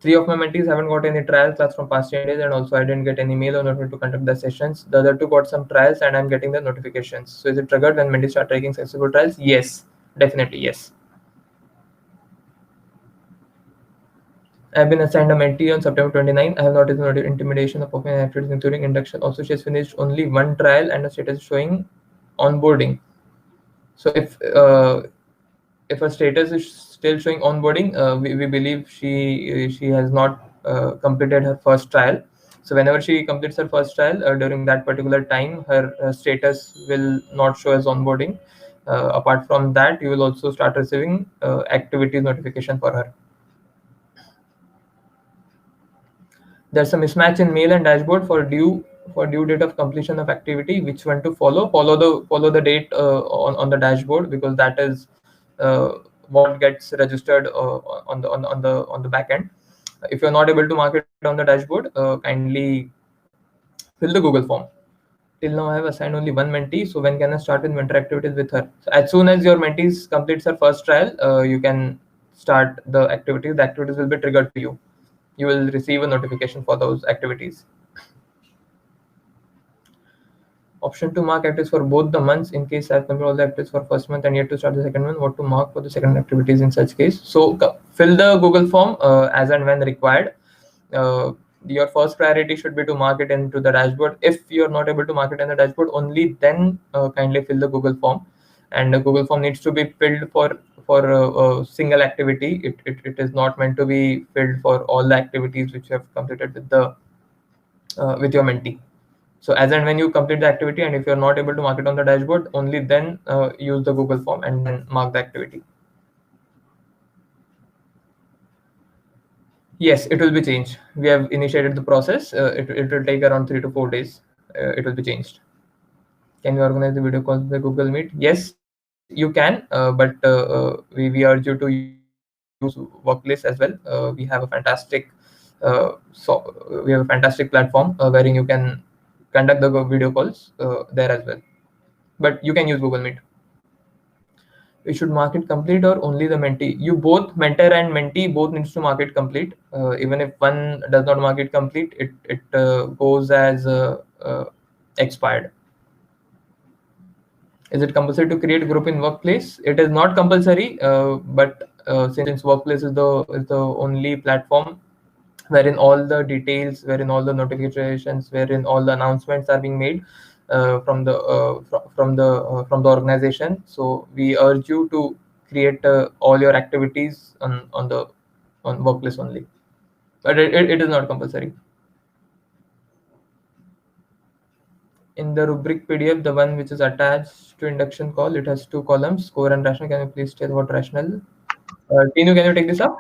Speaker 1: 3 of my mentees haven't got any trial class from past 10 days, and also I didn't get any mail or notification to conduct the sessions. The other 2 got some trials, and I'm getting the notifications. So is it triggered when mentees start taking successful trials? Yes, definitely yes. I have been assigned a mentee on September 29. I have noticed the intimidation of performing activities, including induction. Also, she has finished only one trial and a status showing onboarding. So if a status is still showing onboarding, we believe she has not completed her first trial. So whenever she completes her first trial, during that particular time, her status will not show as onboarding. Apart from that, you will also start receiving activities notification for her. There's a mismatch in mail and dashboard for due for due date of completion of activity, which one to follow the date on the dashboard, because that is what gets registered on the back end. If you're not able to mark it on the dashboard, kindly fill the Google form. Till now, I have assigned only one mentee. So when can I start with mentor activities with her? So as soon as your mentee completes her first trial, you can start the activities. The activities will be triggered to you. You will receive a notification for those activities. Option to mark activities for both the months in case I've completed all the activities for first month and yet to start the second month. What to mark for the second activities in such case? So fill the Google form as and when required. Your first priority should be to mark it into the dashboard. If you're not able to mark it in the dashboard, only then kindly fill the Google form. And the Google form needs to be filled for a single activity. It is not meant to be filled for all the activities which you have completed with your mentee. So as and when you complete the activity, and if you're not able to mark it on the dashboard, only then use the Google form and then mark the activity. Yes, it will be changed. We have initiated the process. It will take around 3 to 4 days. It will be changed. Can you organize the video calls by Google Meet? Yes, you can, but we urge you to use Workplace as well. We have a fantastic platform wherein you can conduct the video calls there as well. But you can use Google Meet. We should mark it complete or only the mentee? You both, mentor and mentee, both needs to mark it complete. Even if one does not mark it complete, it goes as expired. Is it compulsory to create a group in Workplace? It is not compulsory, but since Workplace is the only platform wherein all the details, wherein all the notifications, wherein all the announcements are being made from the organization. So we urge you to create all your activities on Workplace only, but it is not compulsory. In the rubric PDF, the one which is attached to induction call, it has 2 columns, score and rational. Can you please tell what rational? Tinu, can you take this up?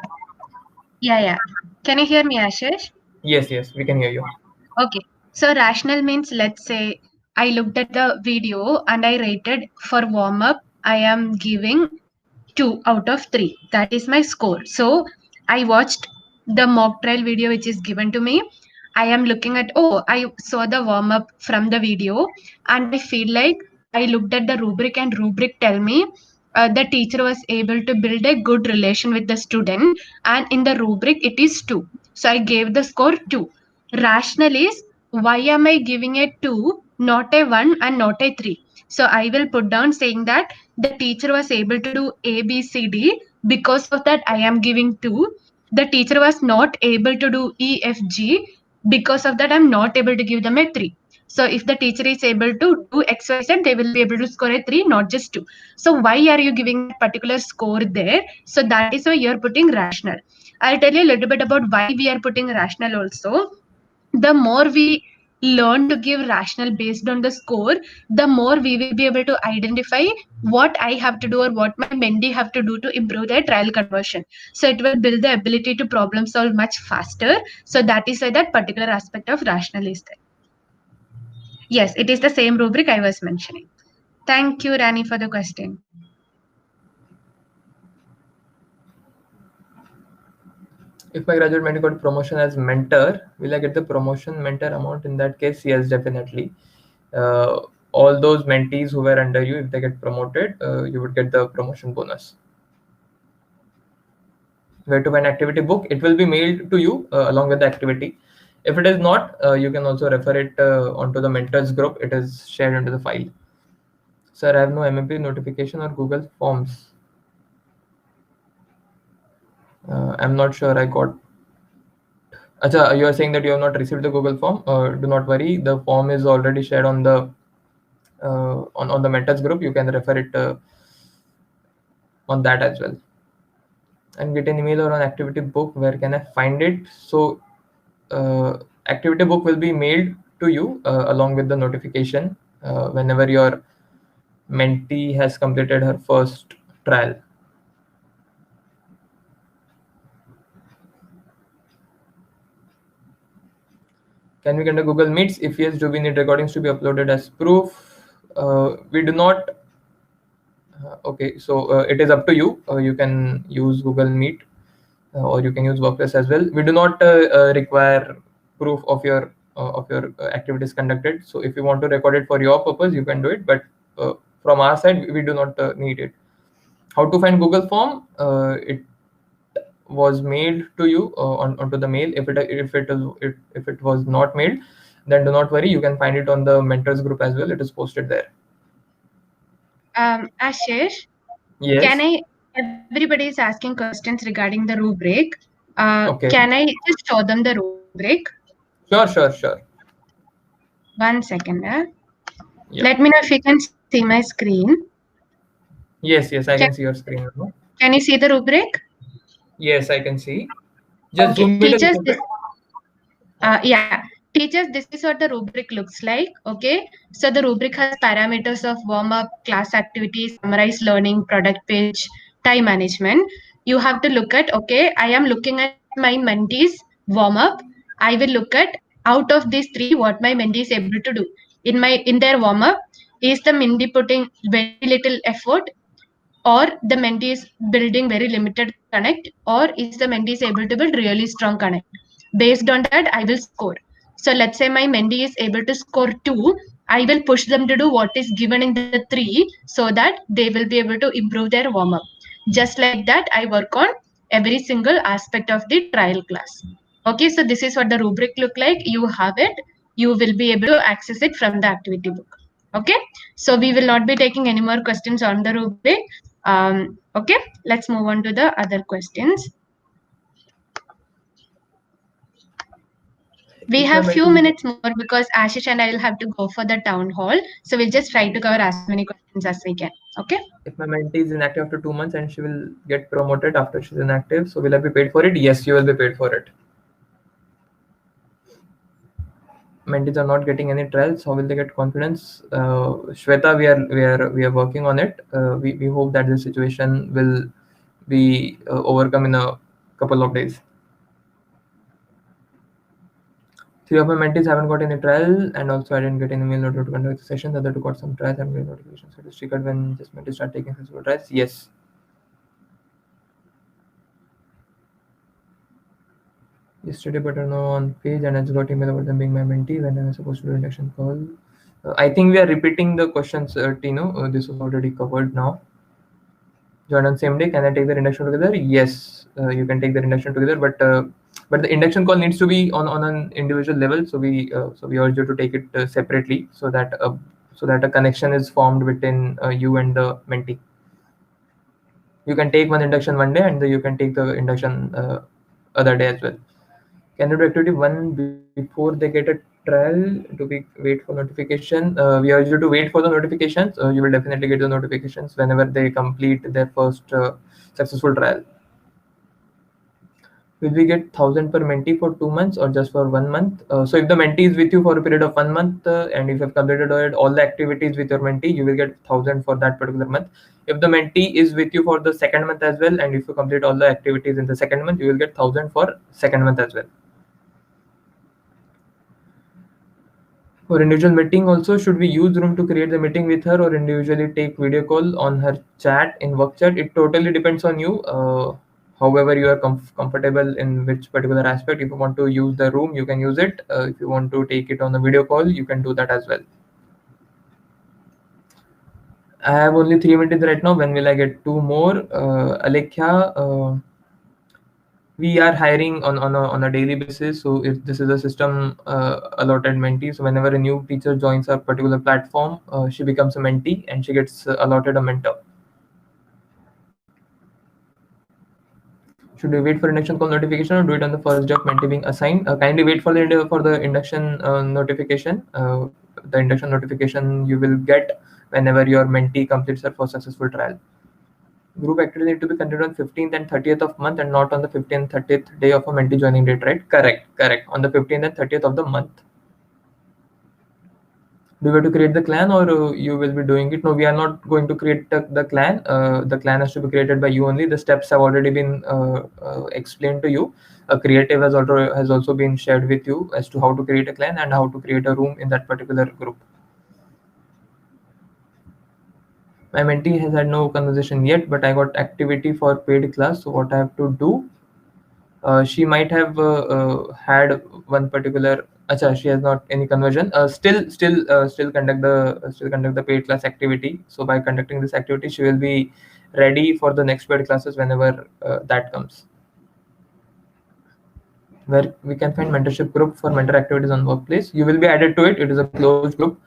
Speaker 2: Yeah. Can you hear me, Ashish?
Speaker 1: Yes, we can hear you.
Speaker 2: Okay. So rational means, let's say I looked at the video and I rated for warm up, I am giving 2 out of 3. That is my score. So I watched the mock trial video which is given to me. I am looking at, I saw the warm up from the video and I feel like I looked at the rubric and rubric tell me the teacher was able to build a good relation with the student, and in the rubric it is 2. So I gave the score 2. Rational is, why am I giving a 2, not a 1 and not a 3? So I will put down saying that the teacher was able to do A, B, C, D. Because of that, I am giving 2. The teacher was not able to do E, F, G. Because of that, I'm not able to give them a 3. So if the teacher is able to do X, Y, Z, they will be able to score a 3, not just 2. So why are you giving that particular score there? So that is why you're putting rational. I'll tell you a little bit about why we are putting rational also. The more we learn to give rational based on the score, the more we will be able to identify what I have to do or what my mentee have to do to improve their trial conversion. So it will build the ability to problem solve much faster. So that is why that particular aspect of rational is there. Yes, it is the same rubric I was mentioning. Thank you, Rani, for the question.
Speaker 1: If my graduate mentee got promotion as mentor, will I get the promotion mentor amount? In that case, yes, definitely. All those mentees who were under you, if they get promoted, you would get the promotion bonus. Where to find activity book? It will be mailed to you along with the activity. If it is not, you can also refer it onto the mentors group. It is shared into the file. Sir, I have no MMP notification or Google Forms. I'm not sure I got. Acha, you are saying that you have not received the Google form. Do not worry. The form is already shared on the on the mentors group. You can refer it on that as well. And get an email or an activity book. Where can I find it? So activity book will be mailed to you along with the notification whenever your mentee has completed her first trial. Can we conduct Google Meets? If yes, do we need recordings to be uploaded as proof? We do not. Okay, so it is up to you. You can use Google Meet or you can use Workplace as well. We do not require proof of your activities conducted. So if you want to record it for your purpose, you can do it. But from our side, we do not need it. How to find Google Form? It was mailed to you onto the mail. If it was not mailed, then do not worry. You can find it on the mentors group as well. It is posted there.
Speaker 2: Ashish,
Speaker 1: Yes.
Speaker 2: can I? Everybody is asking questions regarding the rubric.
Speaker 1: Okay.
Speaker 2: Can I just show them the rubric?
Speaker 1: Sure.
Speaker 2: 1 second.
Speaker 1: Yeah.
Speaker 2: Let me know if you can see my screen.
Speaker 1: Yes, I can see your screen now.
Speaker 2: Can you see the rubric?
Speaker 1: Yes, I can see. Just
Speaker 2: Okay,
Speaker 1: zoom it a
Speaker 2: teachers,
Speaker 1: little bit.
Speaker 2: yeah. Teachers, this is what the rubric looks like. Okay, so the rubric has parameters of warm up, class activities, summarize learning, product page, time management. You have to look at, okay, I am looking at my mentees warm up. I will look at out of these three what my mentee is able to do. In their warm up, is the mentee putting very little effort, or the mentee is building very limited connect, or is the mentee is able to build really strong connect. Based on that, I will score. So let's say my mentee is able to score 2, I will push them to do what is given in the 3 so that they will be able to improve their warm up. Just like that, I work on every single aspect of the trial class. Okay, so this is what the rubric look like. You have it. You will be able to access it from the activity book. Okay, so we will not be taking any more questions on the rubric. Okay, let's move on to the other questions. We have few minutes more because Ashish and I will have to go for the town hall. So we'll just try to cover as many questions as we can. Okay.
Speaker 1: If my mentee is inactive after 2 months and she will get promoted after she's inactive, so will I be paid for it? Yes, you will be paid for it. Mentees are not getting any trials. How will they get confidence? Shweta, we are working on it. We hope that the situation will be overcome in a couple of days. 3 of my mentees haven't got any trial, and also I didn't get any mail notification to conduct the session. The other 2 got some trials and mail notifications. So it is triggered when just mentees start taking physical trials. Yes. Yesterday, but I know on page, and I just got email about them being my mentee when I was supposed to do induction call. I think we are repeating the questions, Tino. This was already covered now. Join on same day. Can I take the induction together? Yes, you can take the induction together, but the induction call needs to be on an individual level. So we urge you to take it separately so that a connection is formed between you and the mentee. You can take one induction one day, and you can take the induction other day as well. Can you do activity 1 before they get a trial? Do we wait for notification? We urge you to wait for the notifications. You will definitely get the notifications whenever they complete their first successful trial. Will we get 1,000 per mentee for 2 months or just for 1 month? So if the mentee is with you for a period of 1 month and if you have completed all the activities with your mentee, you will get 1,000 for that particular month. If the mentee is with you for the second month as well, and if you complete all the activities in the second month, you will get 1,000 for second month as well. For individual meeting also, should we use Zoom to create the meeting with her or individually take video call on her chat in work chat? It totally depends on you. However you are comfortable in which particular aspect. If you want to use the room, you can use it. If you want to take it on a video call, you can do that as well. I have only 3 minutes right now. When will I get 2 more? Alekhya, we are hiring on a daily basis. So if this is a system allotted mentee, so whenever a new teacher joins our particular platform, she becomes a mentee and she gets allotted a mentor. Should we wait for induction call notification or do it on the first day of mentee being assigned? Kindly wait for the induction notification. The induction notification you will get whenever your mentee completes her first successful trial. Group activity need to be conducted on 15th and 30th of month and not on the 15th and 30th day of a mentee joining date, right? Correct. On the 15th and 30th of the month. Do we have to create the clan or you will be doing it? No, we are not going to create the clan. The clan has to be created by you only. The steps have already been explained to you. A creative has also been shared with you as to how to create a clan and how to create a room in that particular group. My mentee has had no conversation yet, but I got activity for paid class. So what I have to do? She might have had one particular. Acha, she has not any conversion. Still conduct the paid class activity. So by conducting this activity, she will be ready for the next paid classes whenever that comes. Where we can find mentorship group for mentor activities on workplace. You will be added to it. It is a closed group,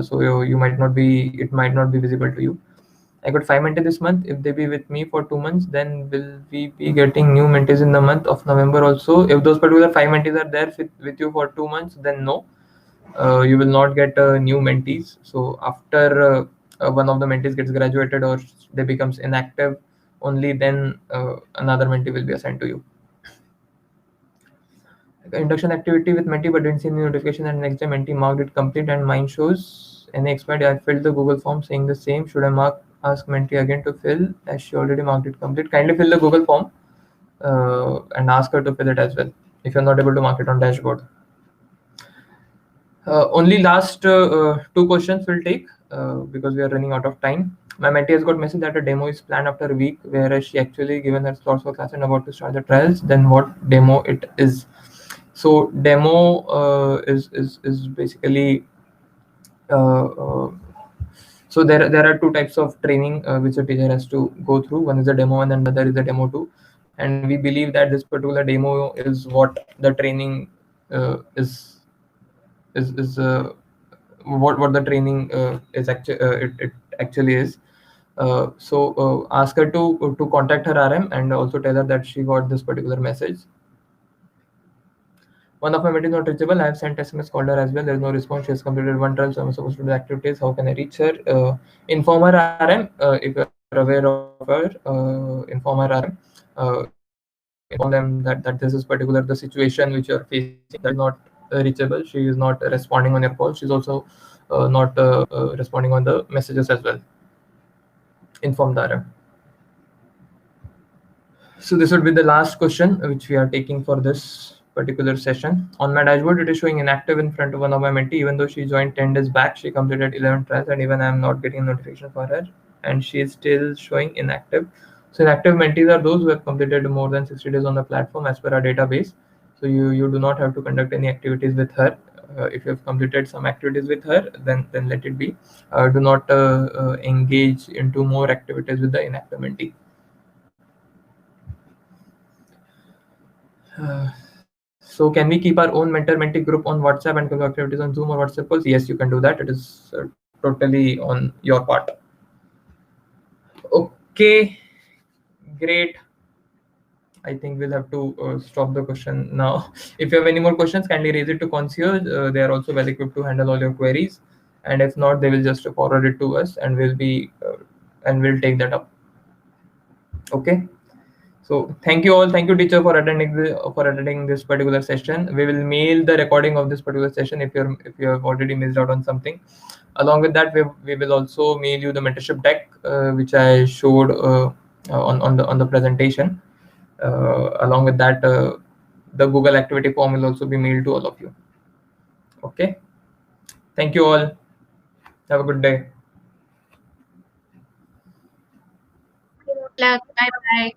Speaker 1: so you might not be. It might not be visible to you. I got 5 mentees this month. If they be with me for 2 months, then will we be getting new mentees in the month of November also? If those particular 5 mentees are there with you for 2 months, then no, you will not get new mentees. So after one of the mentees gets graduated or they becomes inactive, only then another mentee will be assigned to you. Induction activity with mentee, but didn't see any notification, and next time mentee marked it complete and mine shows any expired. I filled the Google form saying the same. Should I ask mentee again to fill as she already marked it complete? Kindly fill the Google form and ask her to fill it as well if you're not able to mark it on dashboard. Only last 2 questions will take because we are running out of time. My mentee has got message that a demo is planned after a week, whereas she actually given her slots for class and about to start the trials. Then what demo it is? So demo is basically so there are 2 types of training which a teacher has to go through. One is a demo and another is a demo 2, and we believe that this particular demo is what the training is what the training is actually it actually is. So ask her to contact her RM and also tell her that she got this particular message. One of my mentees not reachable. I have sent SMS, called her as well. There is no response. She has completed 1 trial, so I'm supposed to do the activities. How can I reach her? Inform her RM if you're aware of her. Inform her RM. Inform them that this is particular the situation which you're facing. That is not reachable. She is not responding on your call. She's also not responding on the messages as well. Inform the RM. So this would be the last question which we are taking for this particular session. On my dashboard, it is showing inactive in front of one of my mentee. Even though she joined 10 days back, she completed 11 trials, and even I am not getting a notification for her, and she is still showing inactive. So inactive mentees are those who have completed more than 60 days on the platform as per our database. So you do not have to conduct any activities with her. If you have completed some activities with her, then let it be. Do not engage into more activities with the inactive mentee. So can we keep our own mentor-mentee group on WhatsApp and conduct activities on Zoom or WhatsApp calls? Yes, you can do that. It is totally on your part. Okay, great. I think we'll have to stop the question now. If you have any more questions, kindly raise it to concierge. They are also well equipped to handle all your queries. And if not, they will just forward it to us, and we'll take that up. Okay. So thank you all. Thank you, teacher, for attending this particular session. We will mail the recording of this particular session if you have already missed out on something. Along with that, we will also mail you the mentorship deck which I showed on the presentation. Along with that, the Google activity form will also be mailed to all of you. Okay. Thank you all. Have a good day.
Speaker 2: Bye bye.